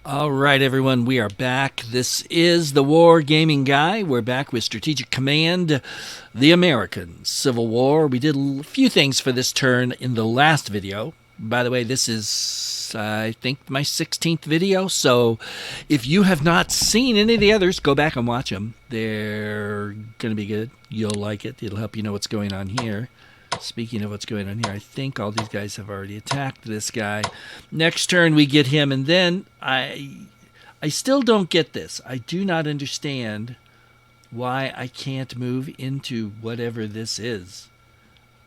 All right, everyone, we are back. This is the Wargaming Guy. We're back with Strategic Command, the American Civil War. We did a few things for this turn in the last video. By the way, this is, I think, my 16th video. So if you have not seen any of the others, go back and watch them. They're going to be good. You'll like it. It'll help you know what's going on here. Speaking of what's going on here, I think all these guys have already attacked this guy. Next turn we get him, and then I still don't get this. I do not understand why I can't move into whatever this is.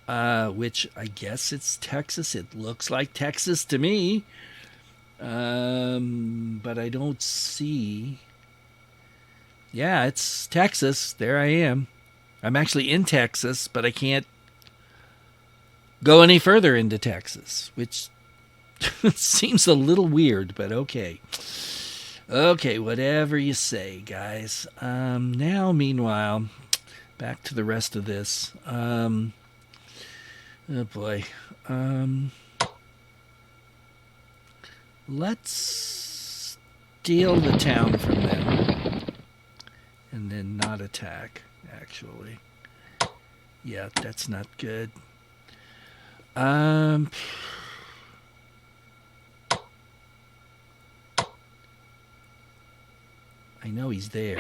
Which I guess it's Texas. It looks like Texas to me. But I don't see. Yeah, it's Texas. There I am. I'm actually in Texas, but I can't go any further into Texas, which seems a little weird, but okay. Okay, whatever you say, guys. Now, meanwhile, back to the rest of this. Oh boy. Let's steal the town from them, and then not attack, actually. Yeah, that's not good. I know he's there.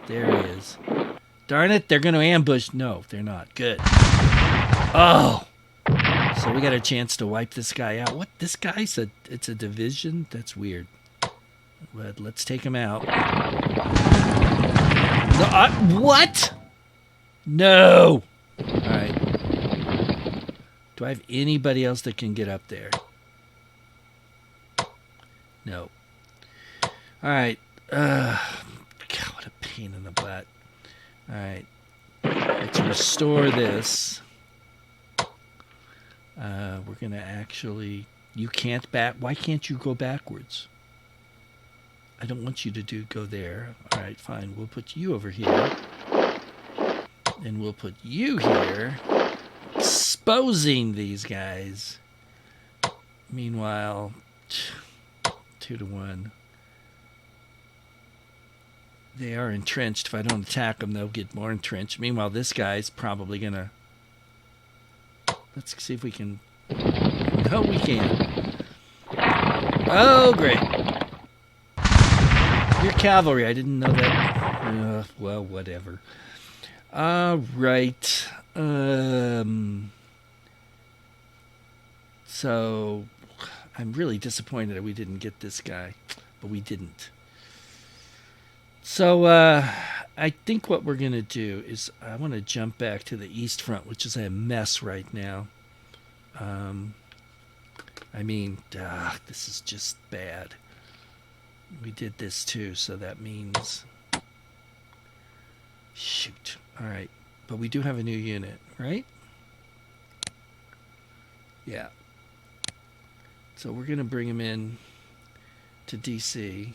There he is. Darn it, they're going to ambush. No, they're not. Good. Oh! So we got a chance to wipe this guy out. What? This guy's it's a division? That's weird. But let's take him out. No, what? No! Alright. Do I have anybody else that can get up there? No. Alright. God, what a pain in the butt. Alright. Let's restore this. We're going to actually... You can't back... Why can't you go backwards? I don't want you to go there. Alright, fine. We'll put you over here. And we'll put you here. Exposing these guys. Meanwhile, 2-1. They are entrenched. If I don't attack them, they'll get more entrenched. Meanwhile, this guy's probably gonna... Let's see if we can... No, we can. Oh, great. You're cavalry. I didn't know that. Well, whatever. All right. So, I'm really disappointed that we didn't get this guy, but we didn't. So, I think what we're going to do is I want to jump back to the East Front, which is a mess right now. I mean, this is just bad. We did this too, so that means... Shoot. All right. But we do have a new unit, right? Yeah. So we're going to bring him in to DC.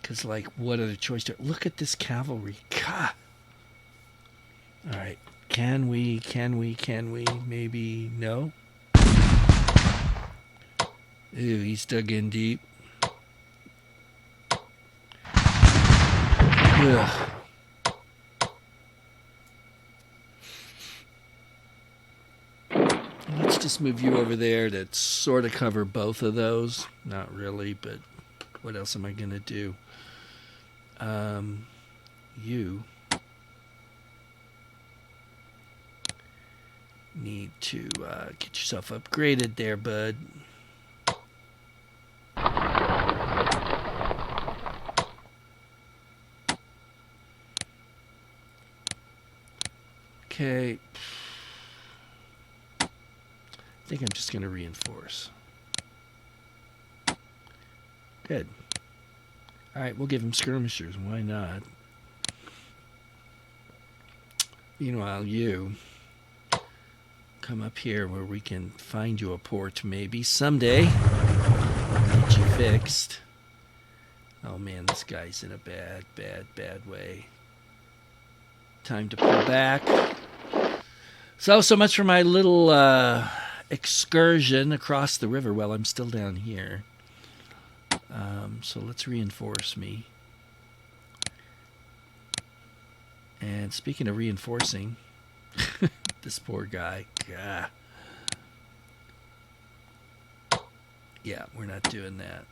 Because, like, what other choice? Look at this cavalry. God. All right. Can we? Maybe no? Ew, he's dug in deep. Ugh. Let's just move you over there to sort of cover both of those. Not really, but what else am I going to do? You need to get yourself upgraded there, bud. Okay. I think I'm just going to reinforce. Good. All right, we'll give him skirmishers. Why not? Meanwhile, you come up here where we can find you a port maybe someday. Get you fixed. Oh man, this guy's in a bad way. Time to pull back. So much for my little excursion across the river while I'm still down here. So let's reinforce me. And speaking of reinforcing, this poor guy. Gah. Yeah, we're not doing that.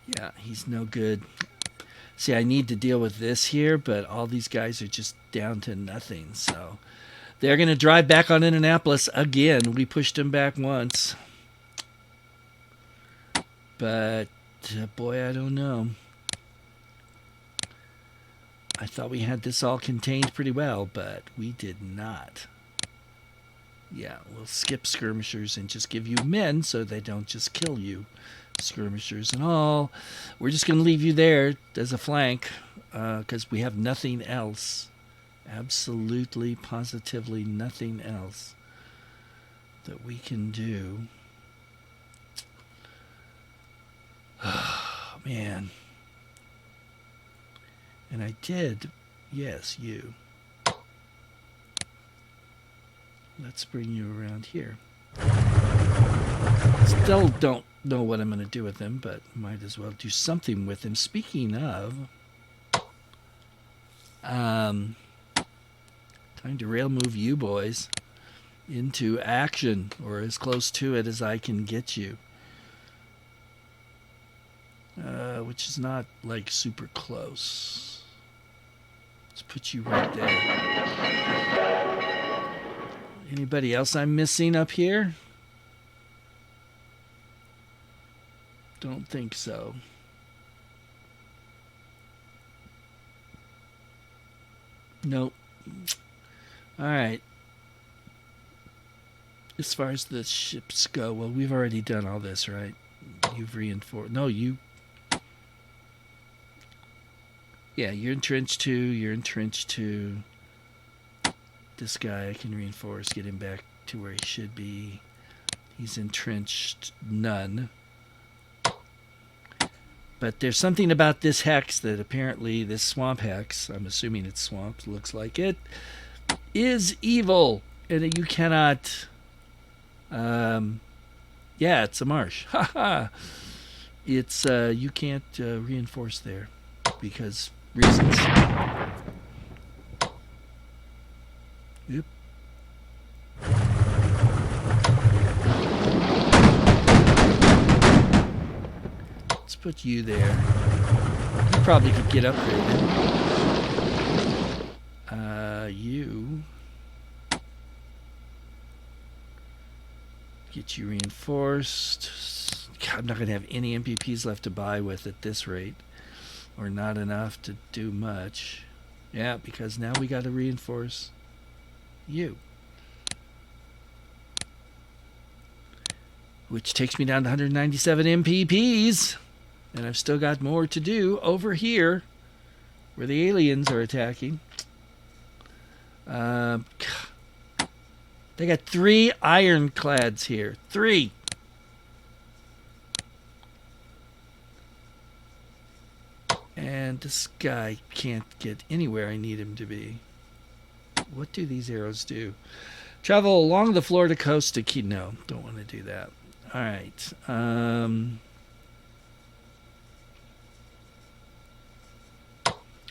Yeah, he's no good. See, I need to deal with this here, but all these guys are just down to nothing. So they're going to drive back on Indianapolis again. We pushed them back once. But, boy, I don't know. I thought we had this all contained pretty well, but we did not. Yeah, we'll skip skirmishers and just give you men so they don't just kill you. Skirmishers and all. We're just going to leave you there as a flank because we have nothing else. Absolutely, positively nothing else that we can do. Oh, man. And I did, yes, you. Let's bring you around here. Still don't know what I'm going to do with him, but might as well do something with him. Speaking of, time to rail move you boys into action, or as close to it as I can get you. Which is not like super close. Let's put you right there. Anybody else I'm missing up here? Don't think so. Nope. All right. As far as the ships go, well, we've already done all this, right? You've reinforced. No, you. Yeah, you're in trench 2. You're in trench 2. This guy I can reinforce, get him back to where he should be. He's entrenched none. But there's something about this hex that apparently, this swamp hex, I'm assuming it's swamp, looks like it, is evil. And you cannot, yeah, it's a marsh. Haha. It's, you can't reinforce there because reasons. Yep. Let's put you there. You probably could get upgraded. You. Get you reinforced. God, I'm not going to have any MPPs left to buy with at this rate. Or not enough to do much. Yeah, because now we got to reinforce you. Which takes me down to 197 MPPs. And I've still got more to do over here where the aliens are attacking. They got 3 ironclads here. 3. And this guy can't get anywhere I need him to be. What do these arrows do? Travel along the Florida coast to Key. No, don't want to do that. All right.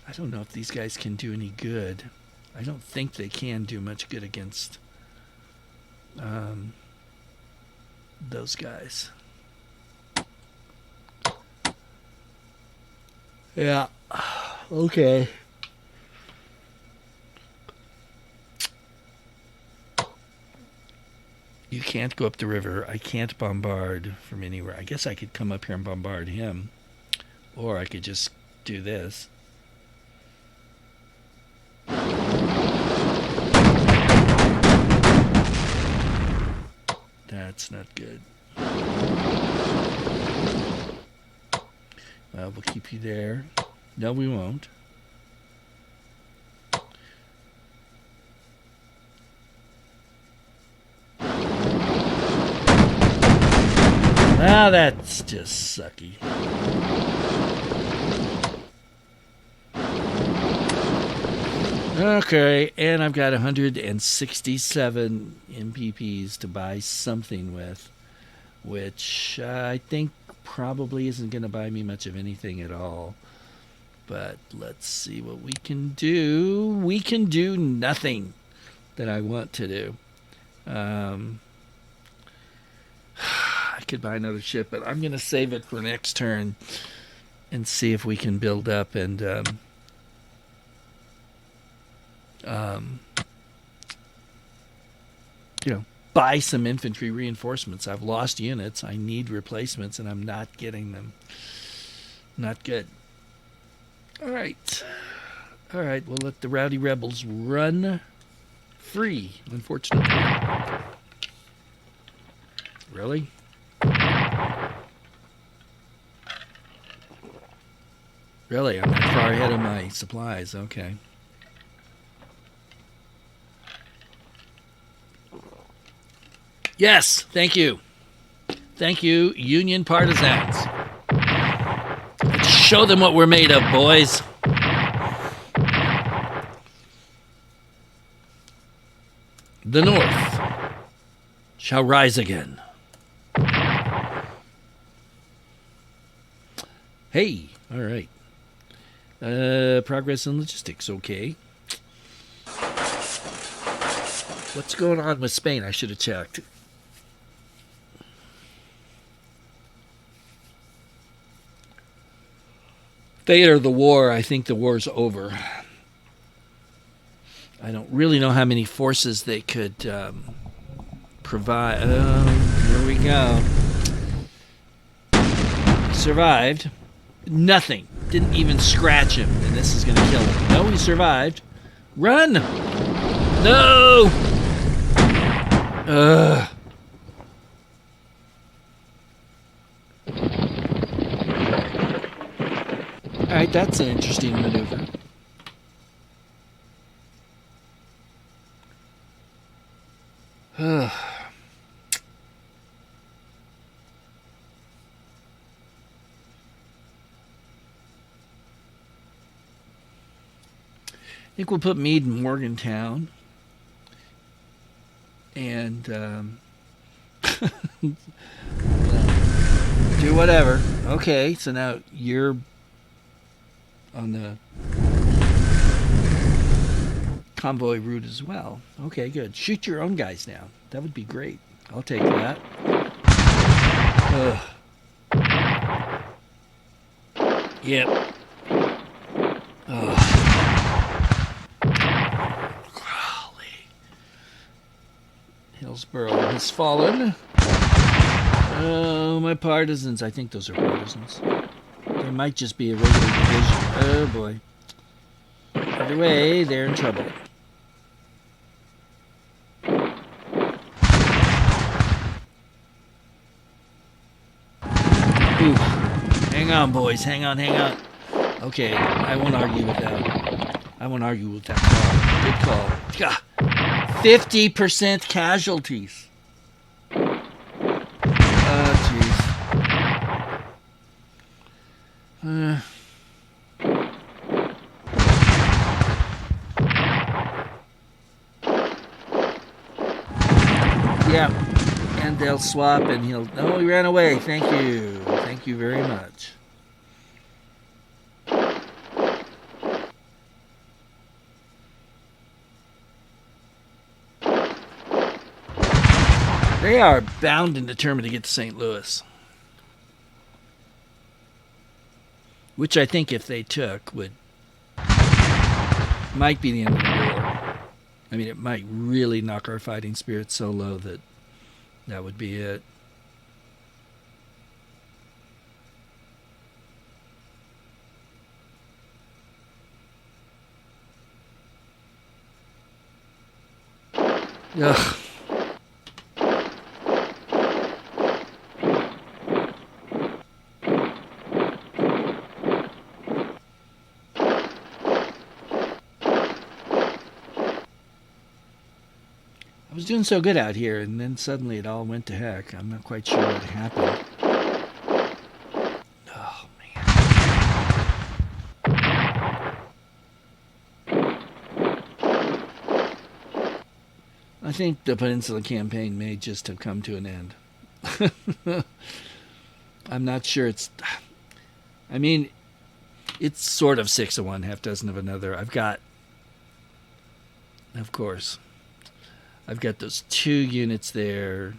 I don't know if these guys can do any good. I don't think they can do much good against those guys. Yeah. Okay. You can't go up the river. I can't bombard from anywhere. I guess I could come up here and bombard him. Or I could just do this. That's not good. Well, we'll keep you there. No, we won't. Ah, that's just sucky. Okay, and I've got 167 MPPs to buy something with, which I think probably isn't going to buy me much of anything at all. But let's see what we can do. We can do nothing that I want to do. I could buy another ship, but I'm going to save it for next turn and see if we can build up and buy some infantry reinforcements. I've lost units. I need replacements, and I'm not getting them. Not good. All right. We'll let the rowdy rebels run free, unfortunately. Really? Really? I'm that far ahead of my supplies. Okay. Yes, thank you. Thank you, Union partisans. Let's show them what we're made of, boys. The North shall rise again. Hey, all right. Progress in logistics, okay. What's going on with Spain? I should have checked. Fate of the war, I think the war's over. I don't really know how many forces they could provide. Here we go. Survived. Nothing. Didn't even scratch him, and this is going to kill him. No, he survived. Run! No! Ugh. Alright, that's an interesting maneuver. I think we'll put Meade in Morgantown. And do whatever. Okay, so now you're on the convoy route as well. Okay, good. Shoot your own guys now. That would be great. I'll take that. Ugh. Yep. Ugh. Hillsborough has fallen. Oh, my partisans. I think those are partisans. They might just be a regular division. Oh, boy. Either way, they're in trouble. Ooh. Hang on, boys. Hang on. Okay, I won't argue with that. call. Good call. Gah. 50% casualties. Oh, jeez. Yeah, and they'll swap and he'll... No, he ran away. Thank you. Thank you very much. They are bound and determined to get to St. Louis. Which I think if they took might be the end of the war. I mean, it might really knock our fighting spirit so low that would be it. Ugh. I was doing so good out here, and then suddenly it all went to heck. I'm not quite sure what happened. Oh, man. I think the Peninsula Campaign may just have come to an end. I'm not sure it's... I mean, it's sort of 6 of one, half dozen of another. I've got... Of course. I've got those 2 units there.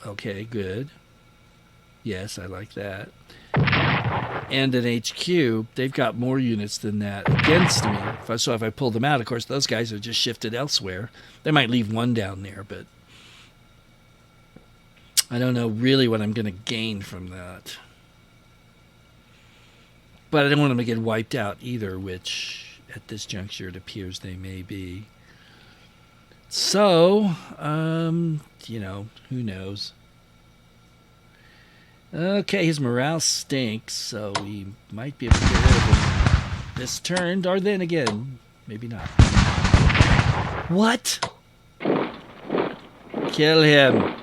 Okay, good. Yes, I like that. And an HQ, they've got more units than that against me. So if I pull them out, of course, those guys are just shifted elsewhere. They might leave 1 down there, but I don't know really what I'm going to gain from that. But I don't want them to get wiped out either, which at this juncture it appears they may be. So, you know, who knows? Okay, his morale stinks, so we might be able to get rid of him this turn, or then again, maybe not. What? Kill him.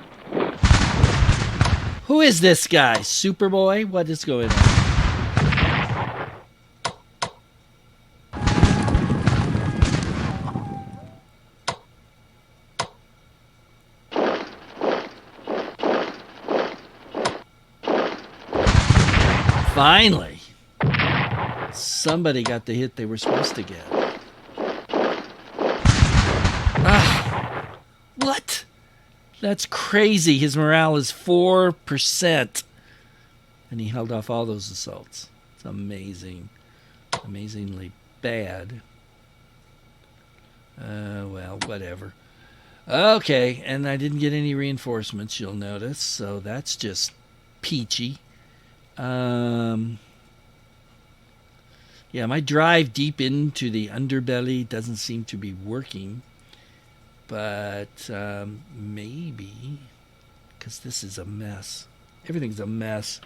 Who is this guy? Superboy? What is going on? Finally, somebody got the hit they were supposed to get. What? That's crazy. His morale is 4%. And he held off all those assaults. It's amazing. Amazingly bad. Well, whatever. Okay, and I didn't get any reinforcements, you'll notice. So that's just peachy. Yeah, my drive deep into the underbelly doesn't seem to be working, but maybe because this is a mess. Everything's a mess.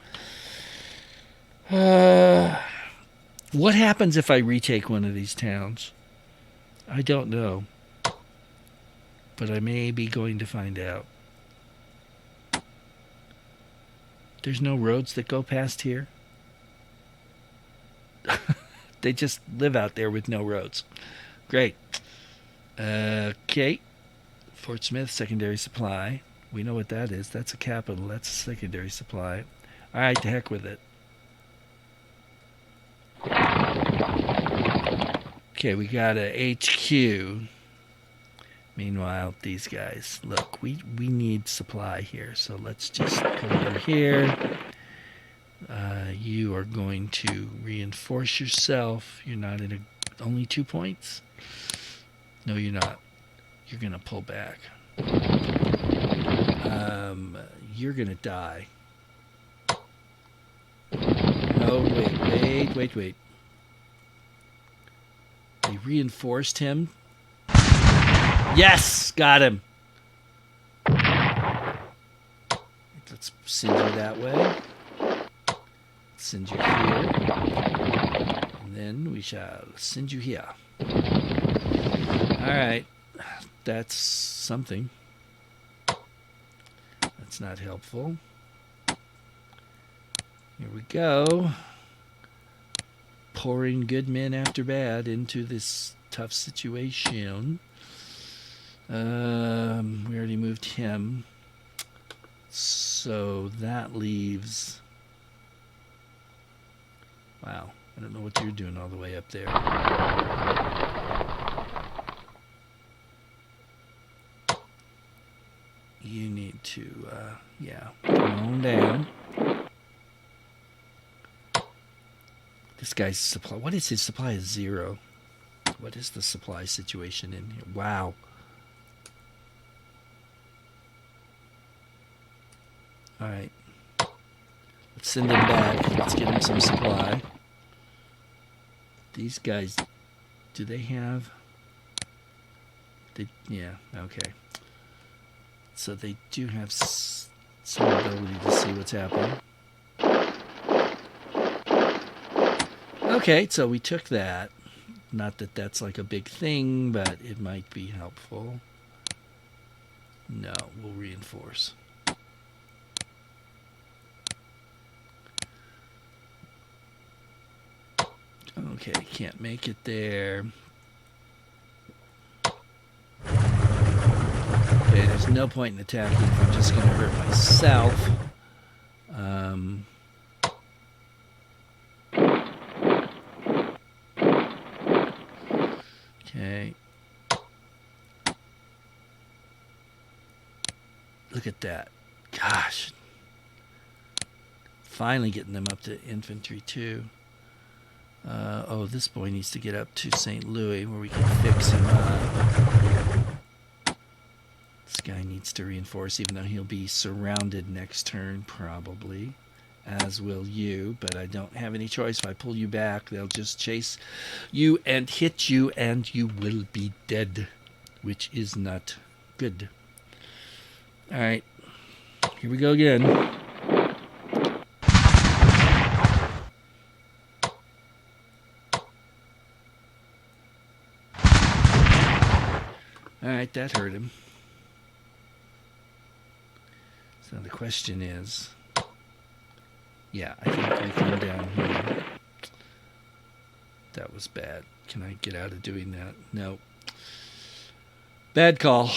What happens if I retake one of these towns? I don't know, but I may be going to find out. There's no roads that go past here. They just live out there with no roads. Great. Okay. Fort Smith, secondary supply. We know what that is. That's a capital. That's a secondary supply. All right, to heck with it. Okay, we got a HQ. Meanwhile, these guys, look, we need supply here, so let's just come over here. You are going to reinforce yourself. You're not in only 2 points? No, you're not. You're going to pull back. You're going to die. No, wait. They reinforced him. Yes! Got him. Let's send you that way. Send you here. And then we shall send you here. Alright. That's something. That's not helpful. Here we go. Pouring good men after bad into this tough situation. We already moved him. So that leaves... Wow. I don't know what you're doing all the way up there. You need to, yeah, come on down. This guy's supply... What is his supply? Is 0. What is the supply situation in here? Wow. Alright. Let's send him back. Let's get him some supply. These guys, do they have... yeah, okay. So they do have some ability to see what's happening. Okay, so we took that. Not that that's like a big thing, but it might be helpful. No, we'll reinforce. Okay, can't make it there. There's no point in attacking if I'm just going to hurt myself. Okay. Look at that. Gosh. Finally getting them up to infantry, too. Oh, this boy needs to get up to St. Louis where we can fix him up. This guy needs to reinforce, even though he'll be surrounded next turn, probably. As will you, but I don't have any choice. If I pull you back, they'll just chase you and hit you, and you will be dead, which is not good. All right, here we go again. All right, that hurt him. So the question is, yeah, I think I come down here. That was bad. Can I get out of doing that? No. Bad call.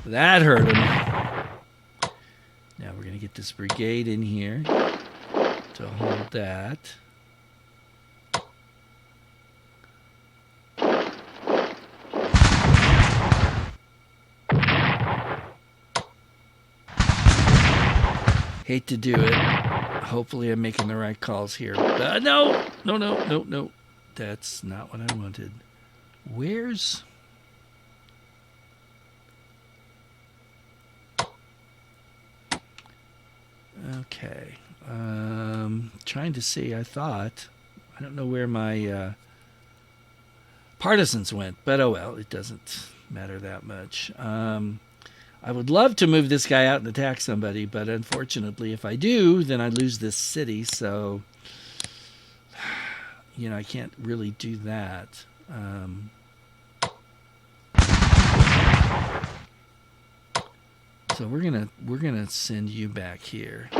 That hurt him. Now we're going to get this brigade in here to hold that. Hate to do it. Hopefully I'm making the right calls here. No. That's not what I wanted. Where's... Okay. Trying to see, I don't know where my partisans went, but oh well, it doesn't matter that much. I would love to move this guy out and attack somebody, but unfortunately, if I do, then I lose this city, so, you know, I can't really do that. So we're gonna send you back here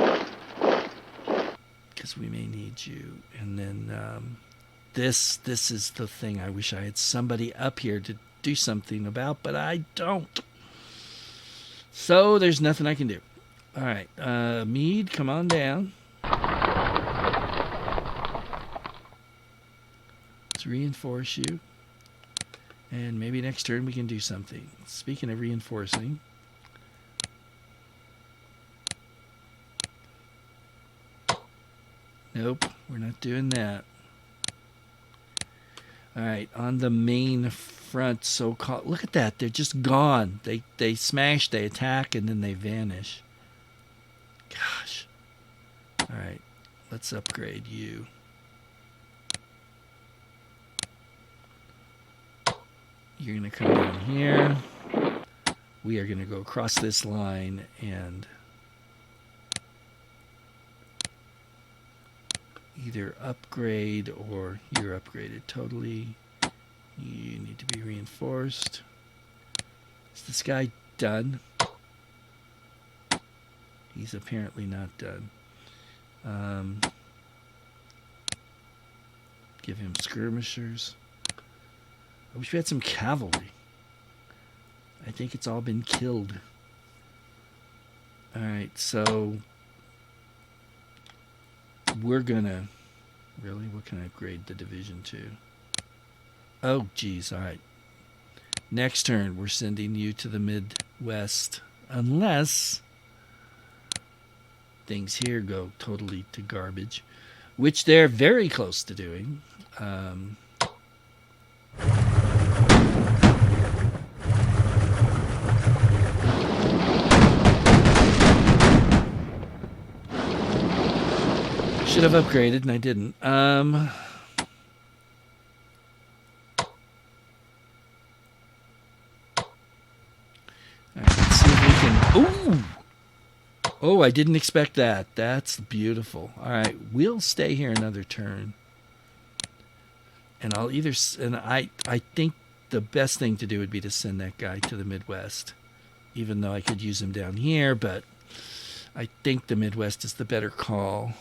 because we may need you, and then this is the thing. I wish I had somebody up here to do something about, but I don't. So there's nothing I can do. All right, Meade, come on down. Let's reinforce you, and maybe next turn we can do something. Speaking of reinforcing. Nope, we're not doing that. All right, on the main front, so-called. Look at that, they're just gone. They smash, they attack, and then they vanish. Gosh. All right, let's upgrade you. You're going to come down here. We are going to go across this line and either upgrade or you're upgraded totally. You need to be reinforced. Is this guy done? He's apparently not done. Give him skirmishers. I wish we had some cavalry. I think it's all been killed. Alright, so we're gonna... Really? What can I upgrade the division to? Oh, geez. Alright. Next turn, we're sending you to the Midwest. Unless things here go totally to garbage. Which they're very close to doing. Should have upgraded, and I didn't. All right, let's see if we can... Ooh! Oh, I didn't expect that. That's beautiful. All right, we'll stay here another turn. And I'll either, and I think the best thing to do would be to send that guy to the Midwest, even though I could use him down here, but I think the Midwest is the better call.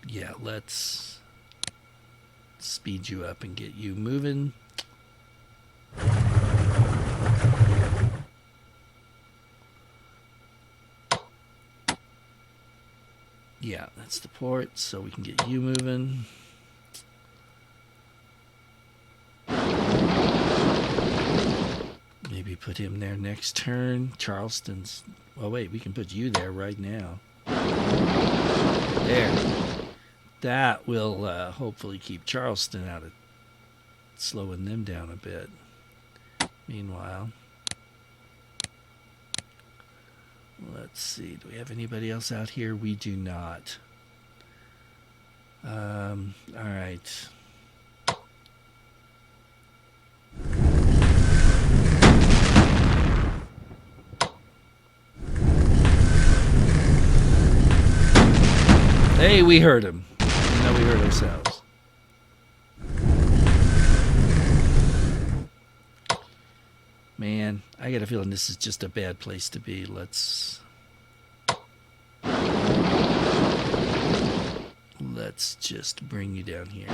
Yeah, let's speed you up and get you moving. Yeah, that's the port, so we can get you moving. Maybe put him there next turn. Charleston's... Oh, wait, we can put you there right now. There. That will hopefully keep Charleston out of... slowing them down a bit. Meanwhile... Let's see. Do we have anybody else out here? We do not. All right. Hey, we heard him. No, we heard ourselves. Man, I got a feeling this is just a bad place to be. Let's just bring you down here.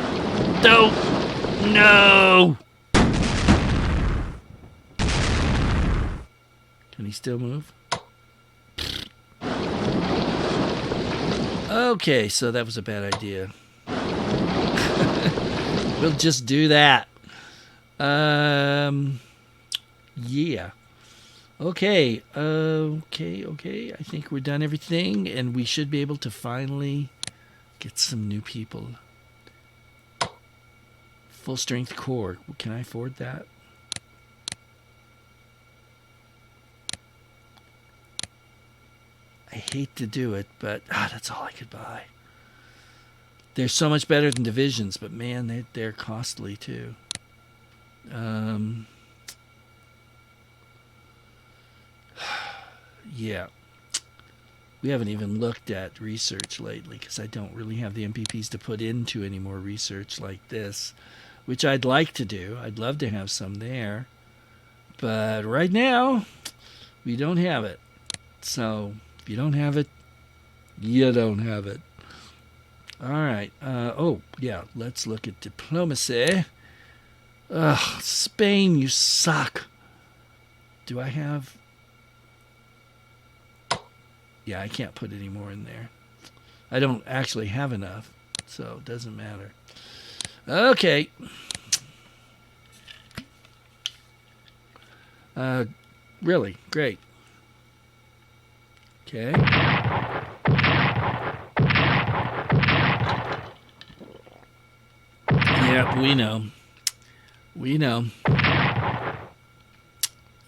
Don't! No! Can he still move? Okay, so that was a bad idea. We'll just do that. Yeah. Okay. Okay. I think we're done everything, and we should be able to finally get some new people. Full strength core. Can I afford that? I hate to do it, but that's all I could buy. They're so much better than divisions, but man, they're costly too. Yeah. We haven't even looked at research lately because I don't really have the MPPs to put into any more research like this, which I'd like to do. I'd love to have some there. But right now, we don't have it. So, if you don't have it, you don't have it. All right. Oh, yeah. Let's look at diplomacy. Ugh, Spain, you suck. Do I have... Yeah, I can't put any more in there. I don't actually have enough, so it doesn't matter. Okay. Really? Great. Okay. Yep, we know. We know.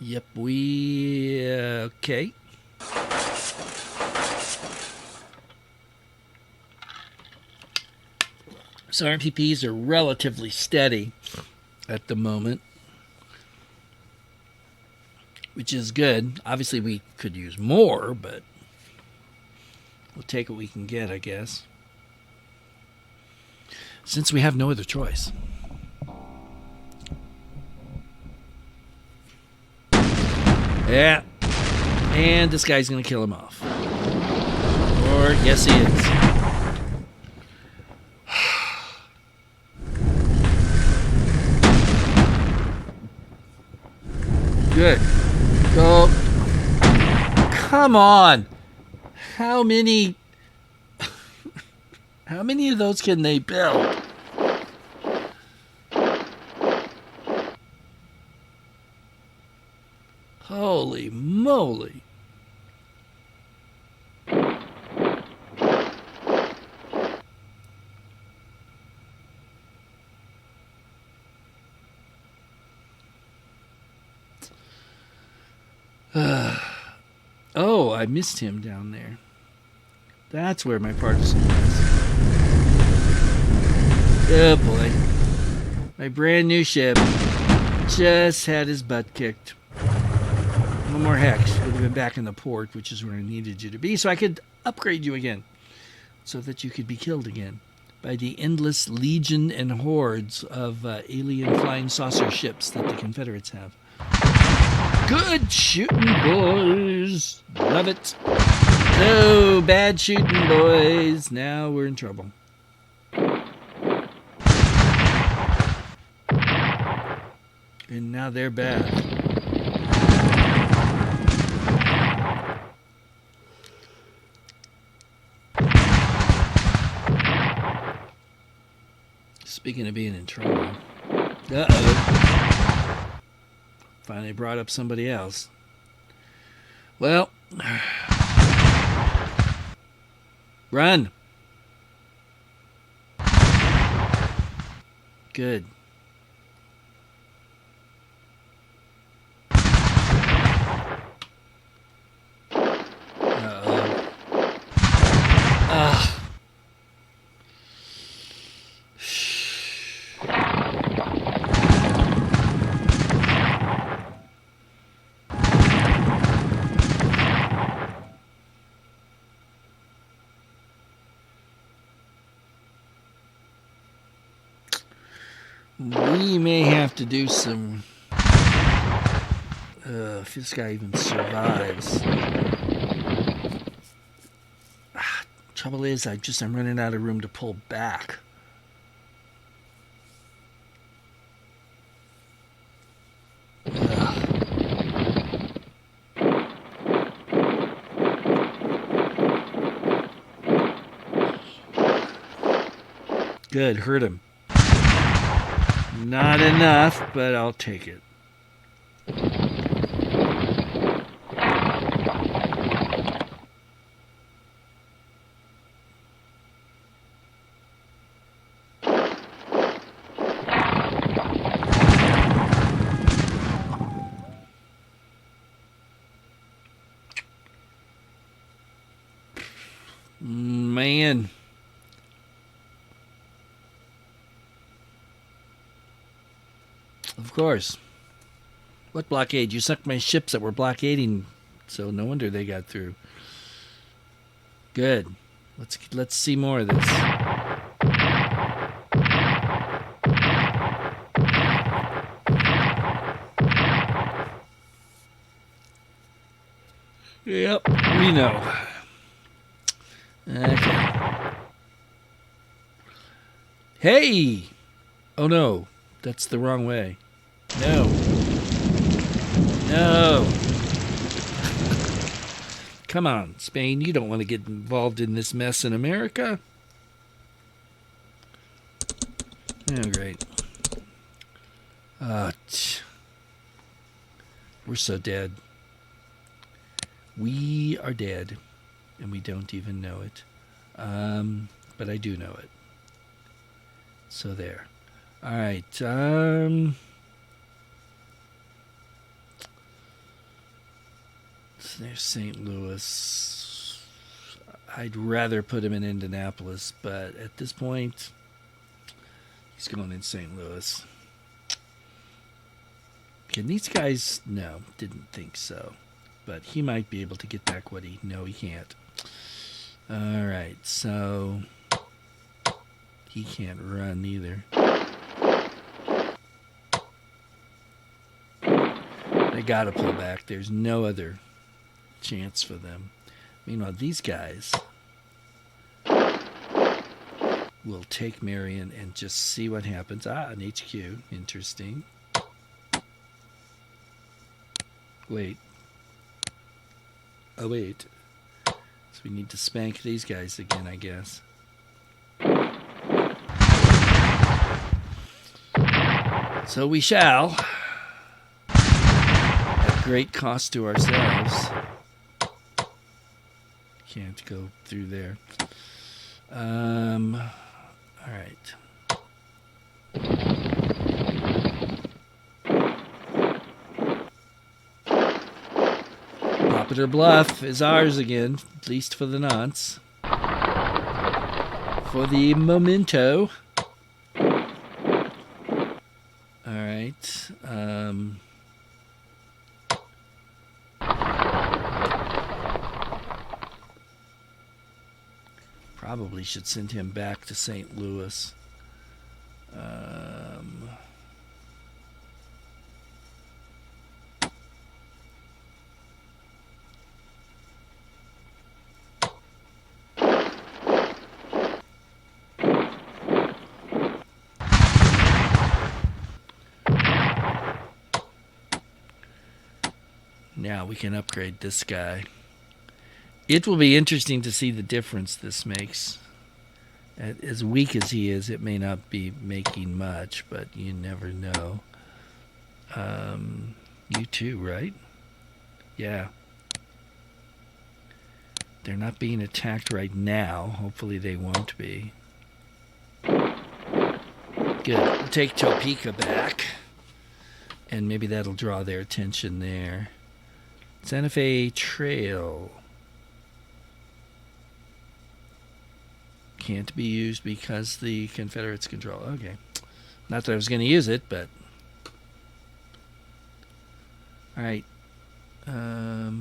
Yep, we... okay. So our MPPs are relatively steady at the moment, which is good. Obviously, we could use more, but we'll take what we can get, I guess, since we have no other choice. Yeah, and this guy's going to kill him off. Or, yes, he is. Good. Go. Come on. How many of those can they build? Holy moly. Oh, I missed him down there. That's where my partisan was. Oh boy. My brand new ship just had his butt kicked. One more hex. Would have been back in the port, which is where I needed you to be, so I could upgrade you again. so that you could be killed again by the endless legion and hordes of alien flying saucer ships that the Confederates have. Good shooting, boys. Love it. Oh, bad shooting, boys. Now we're in trouble. And now they're back. Speaking of being in trouble. Uh-oh. Finally brought up somebody else. Well. Run. Good. We may have to do some... if this guy even survives. Trouble is, I'm running out of room to pull back. Good, hurt him. Not enough, but I'll take it. Man. Of course. What blockade? You sucked my ships that were blockading, so no wonder they got through. Good. Let's see more of this. Yep, we know. Okay. Hey! Oh no, that's the wrong way. No. No. Come on, Spain, you don't want to get involved in this mess in America. Oh, great. We're so dead. We are dead, and we don't even know it. But I do know it. So there. All right. So there's St. Louis. I'd rather put him in Indianapolis, but at this point, he's going in St. Louis. Can these guys? No, didn't think so. But he might be able to get back what he... No, he can't. All right, so... He can't run either. They gotta pull back. There's no other chance for them. Meanwhile, these guys will take Marion and just see what happens. An HQ. Interesting. Wait. Oh, wait. So we need to spank these guys again, I guess. So we shall. At great cost to ourselves. Can't go through there. All right. Popular Bluff is ours again, at least for the nonce. For the memento. Alright. Probably should send him back to St. Louis. Now we can upgrade this guy. It will be interesting to see the difference this makes. As weak as he is, it may not be making much, but you never know. You too, right? Yeah. They're not being attacked right now. Hopefully they won't be. Good. We'll take Topeka back. And maybe that'll draw their attention there. Santa Fe Trail. Can't be used because the Confederates control. Okay. Not that I was going to use it, but... Alright. Yeah.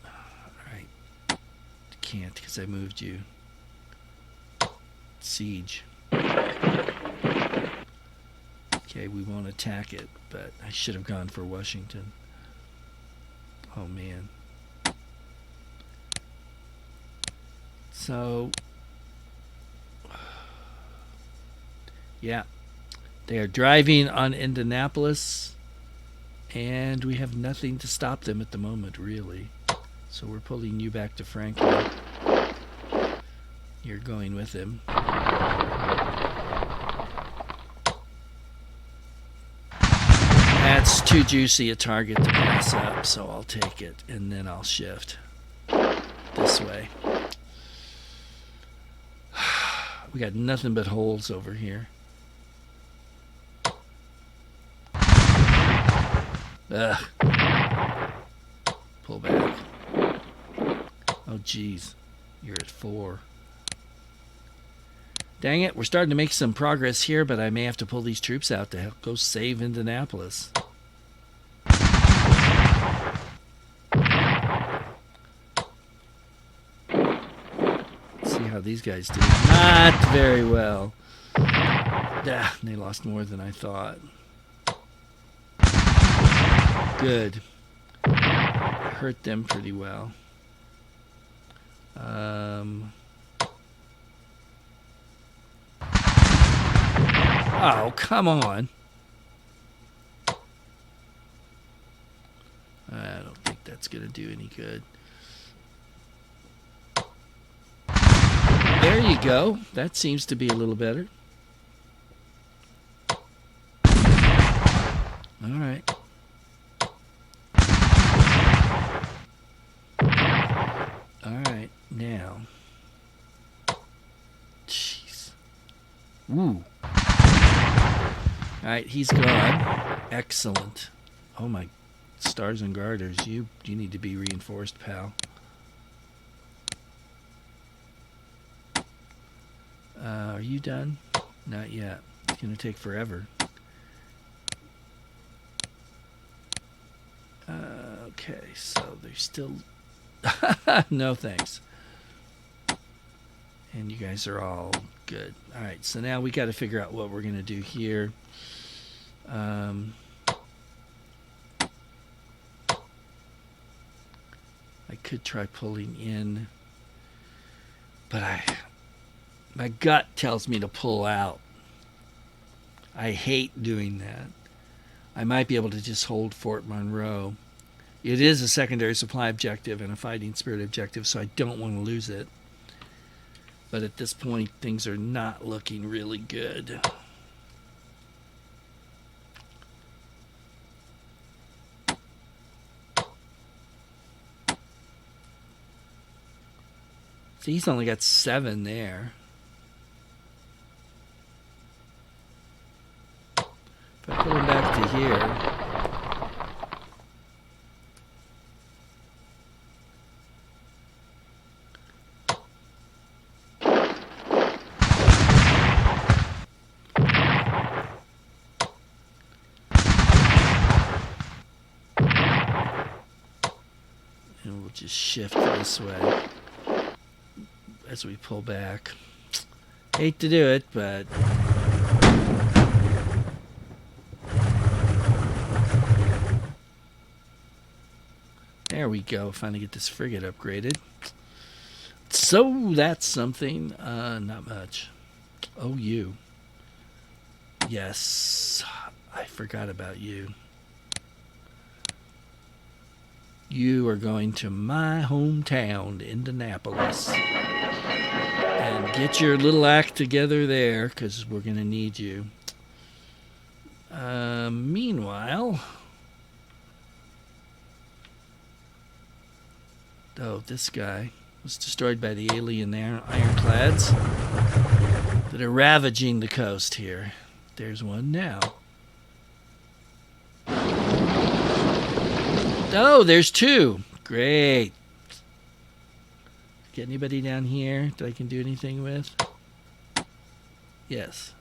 Alright. Can't because I moved you. Siege. Okay, we won't attack it, but I should have gone for Washington. Oh, man. So, yeah. They are driving on Indianapolis, and we have nothing to stop them at the moment, really. So we're pulling you back to Franklin. You're going with him. That's too juicy a target to pass up, so I'll take it, and then I'll shift this way. We got nothing but holes over here. Ugh. Pull back. Oh, geez. You're at 4. Dang it, we're starting to make some progress here, but I may have to pull these troops out to help go save Indianapolis. Let's see how these guys do. Not very well. They lost more than I thought. Good. Hurt them pretty well. Oh, come on. I don't think that's going to do any good. There you go. That seems to be a little better. All right. All right, now. Jeez. Ooh. All right, he's gone. Excellent. Oh my stars and garters, you need to be reinforced, pal. Are you done? Not yet. It's gonna take forever. Okay, so there's still no thanks. And you guys are all good. All right, so now we got to figure out what we're gonna do here. I could try pulling in, but my gut tells me to pull out. I hate doing that. I might be able to just hold Fort Monroe. It is a secondary supply objective and a fighting spirit objective, so I don't want to lose it. But at this point, things are not looking really good. See, he's only got 7 there. If I pull him back to here... just shift this way as we pull back. Hate to do it, but there we go. Finally get this frigate upgraded. So that's something. Not much. Oh, you. Yes. I forgot about you. You are going to my hometown, Indianapolis. And get your little act together there, because we're going to need you. Meanwhile... Oh, this guy was destroyed by the alien ironclads that are ravaging the coast here. There's one now. Oh, there's two. Great. Get anybody down here that I can do anything with? Yes.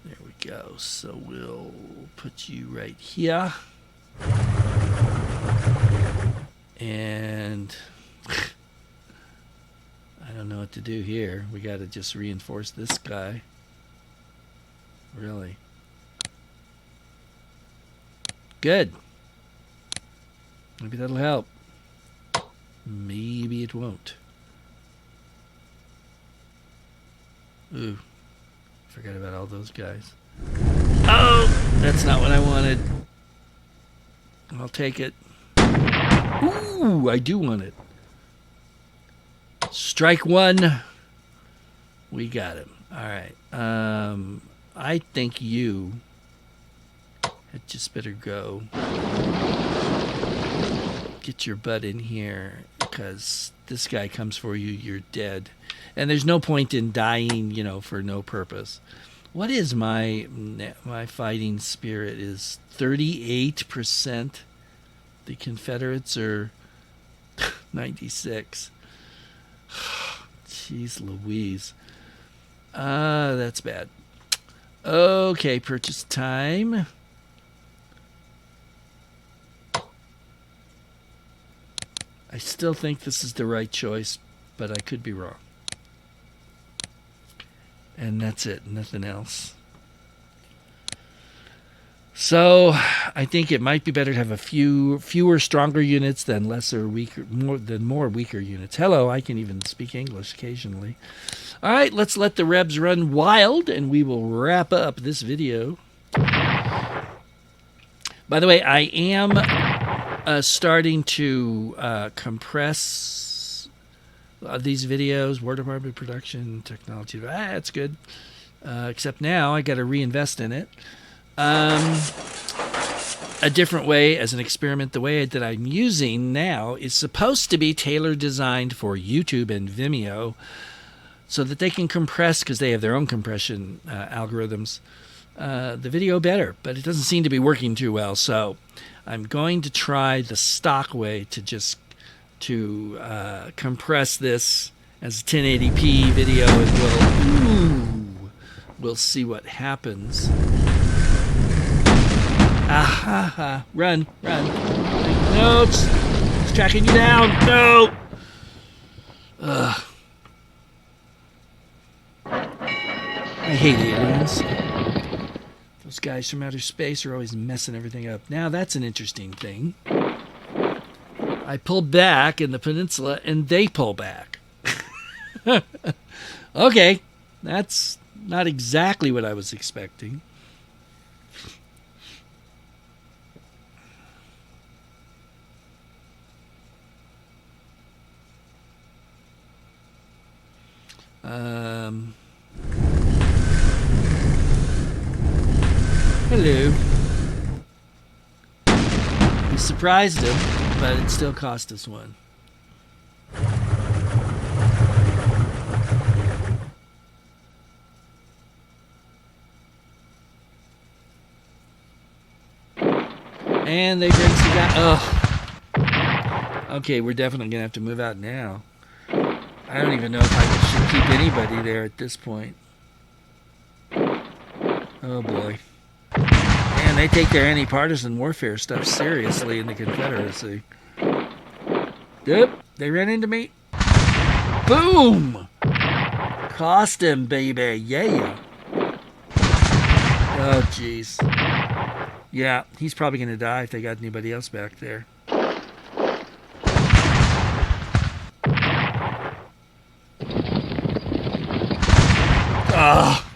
There we go. So we'll put you right here. And I don't know what to do here. We got to just reinforce this guy. Really. Good. Maybe that'll help. Maybe it won't. Ooh. Forgot about all those guys. Oh! That's not what I wanted. I'll take it. Ooh, I do want it. Strike one. We got him. All right. I think you had just better go. Get your butt in here, because this guy comes for you, you're dead. And there's no point in dying, you know, for no purpose. What is my fighting spirit is 38%. The Confederates are 96. Jeez Louise. That's bad. Okay, purchase time. I still think this is the right choice, but I could be wrong. And that's it, nothing else. So I think it might be better to have a fewer stronger units than more weaker units. Hello, I can even speak English occasionally. All right, let's let the Rebs run wild, and we will wrap up this video. By the way, I am starting to compress these videos. War Department production technology. That's good. Except now I got to reinvest in it. A different way as an experiment. The way that I'm using now is supposed to be tailor designed for YouTube and Vimeo, so that they can compress, because they have their own compression algorithms, the video better. But it doesn't seem to be working too well. So I'm going to try the stock way to just compress this as a 1080p video, and we'll see what happens. Ah, run. No, it's tracking you down. No. Ugh. I hate aliens. Those guys from outer space are always messing everything up. Now that's an interesting thing. I pull back in the peninsula, and they pull back. Okay, that's not exactly what I was expecting. Hello. We surprised him, but it still cost us one. And they bring some guy. Oh. Okay, we're definitely gonna have to move out now. I don't even know if I should keep anybody there at this point. Oh boy. Man, Man, they take their anti-partisan warfare stuff seriously in the Confederacy. Yep, they ran into me. Boom! Cost him, baby. Yeah. Oh, jeez. Yeah, he's probably going to die if they got anybody else back there. Ah!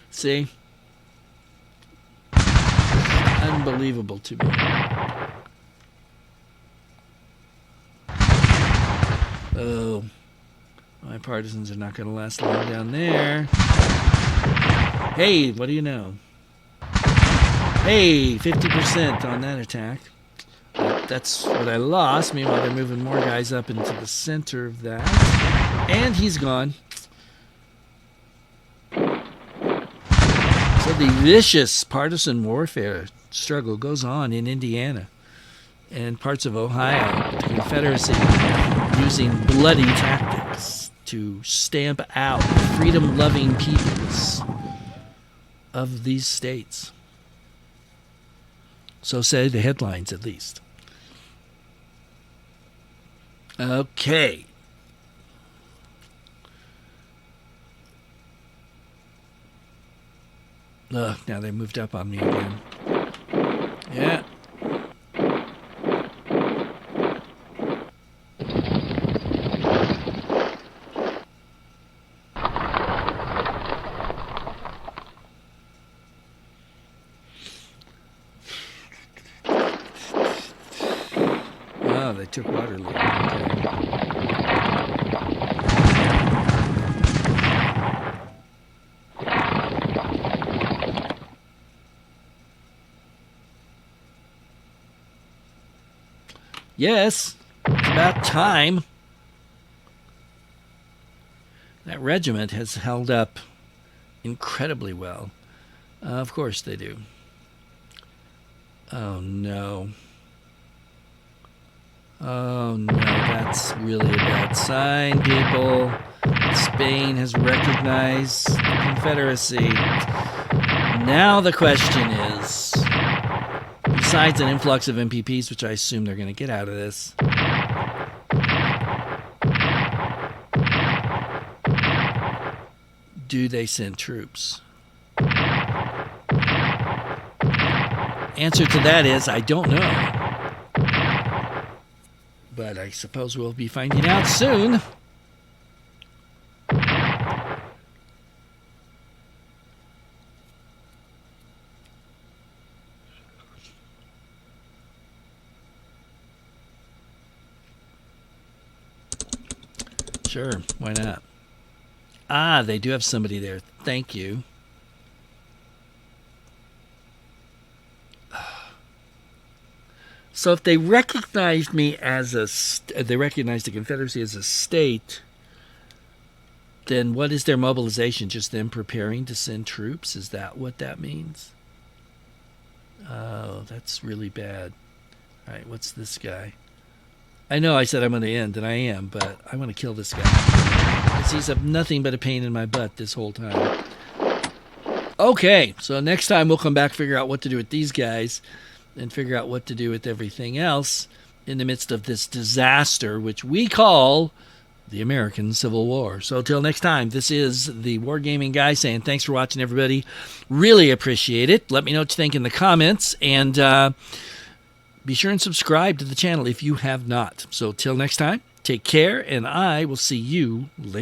See? Unbelievable to me. Oh, my partisans are not going to last long down there. Hey, what do you know? Hey, 50% on that attack. That's what I lost. Meanwhile, they're moving more guys up into the center of that. And he's gone. So the vicious partisan warfare struggle goes on in Indiana and parts of Ohio. The Confederacy using bloody tactics to stamp out freedom-loving peoples of these states. So say the headlines, at least. Okay. Ugh, now they moved up on me again. Yeah. Oh, they took Waterloo. Okay. Yes, it's about time. That regiment has held up incredibly well. Of course they do. Oh, no. Oh, no, that's really a bad sign, people. Spain has recognized the Confederacy. Now the question is, besides an influx of MPPs, which I assume they're going to get out of this, do they send troops? Answer to that is, I don't know. But I suppose we'll be finding out soon. Sure, why not? Ah, they do have somebody there. Thank you. So if they recognized me as they recognized the Confederacy as a state, then what is their mobilization? Just them preparing to send troops? Is that what that means? Oh, that's really bad. All right, what's this guy? I know I said I'm going to end, and I am, but I want to kill this guy. Because he's nothing but a pain in my butt this whole time. Okay, so next time we'll come back, figure out what to do with these guys, and figure out what to do with everything else in the midst of this disaster, which we call the American Civil War. So till next time, this is the Wargaming Guy saying thanks for watching, everybody. Really appreciate it. Let me know what you think in the comments, and be sure and subscribe to the channel if you have not. So till next time, take care, and I will see you later.